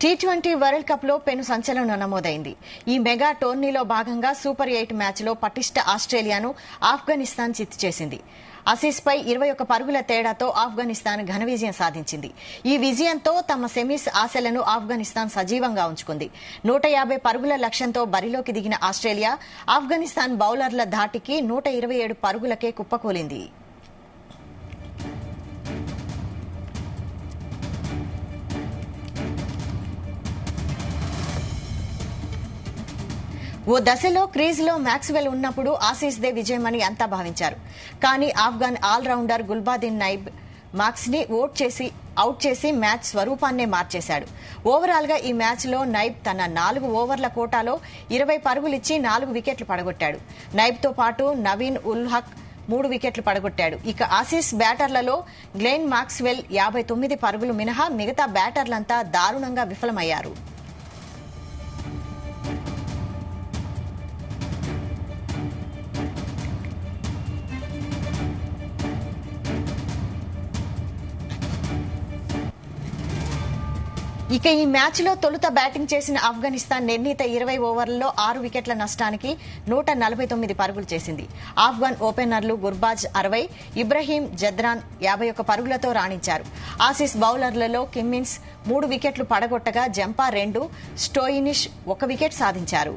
T20 world cup లో పెను సంచలనం నమోదైంది. ఈ మెగా టోర్నీలో భాగంగా సూపర్ 8 మ్యాచ్ లో పటిష్ట ఆస్ట్రేలియాను ఆఫ్ఘనిస్తాన్ చిత్తు చేసింది. ఆసీస్ పై 21 పరుగుల తేడాతో ఆఫ్ఘనిస్తాన్ ఘన విజయం సాధించింది. ఈ విజయంతో తమ సెమీస్ ఆశలను ఆఫ్ఘనిస్తాన్ సజీవంగా ఉంచుకుంది. 150 పరుగుల లక్ష్యంతో బరిలోకి దిగిన ఆస్ట్రేలియా ఆఫ్ఘనిస్తాన్ బౌలర్ల ధాటికి 127 పరుగులకే కుప్పకూలింది. ఓ దశలో క్రీజ్లో మ్యాక్స్వెల్ ఉన్నప్పుడు ఆసీస్దే విజయమని అంతా భావించారు. కానీ ఆఫ్ఘన్ ఆల్రౌండర్ గుల్బాదిన్ నైబ్ మార్క్స్ ని అవుట్ చేసి మ్యాచ్ స్వరూపాన్నే మార్చేశాడు. ఓవరాల్ గా ఈ మ్యాచ్ లో నైబ్ తన 4 ఓవర్ల కోటాలో 20 పరుగులిచ్చి 4 వికెట్లు పడగొట్టాడు. నైబ్ తో పాటు నవీన్ ఉల్ హక్ 3 వికెట్లు పడగొట్టాడు. ఇక ఆసీస్ బ్యాటర్లలో గ్లెన్ మాక్స్వెల్ 59 పరుగులు మినహా మిగతా బ్యాటర్లంతా దారుణంగా విఫలమయ్యారు. ఇక ఈ మ్యాచ్ లో తొలుత బ్యాటింగ్ చేసిన ఆఫ్ఘనిస్తాన్ నిర్ణీత 20 ఓవర్లలో 6 వికెట్ల నష్టానికి 149 పరుగులు చేసింది. ఆఫ్ఘన్ ఓపెనర్లు గుర్బాజ్ 60, ఇబ్రహీం జద్రాన్ 51 పరుగులతో రాణించారు. ఆసీస్ బౌలర్లలో కిమ్మిన్స్ 3 వికెట్లు పడగొట్టగా జంపా 2, స్టోయినిష్ 1 వికెట్ సాధించారు.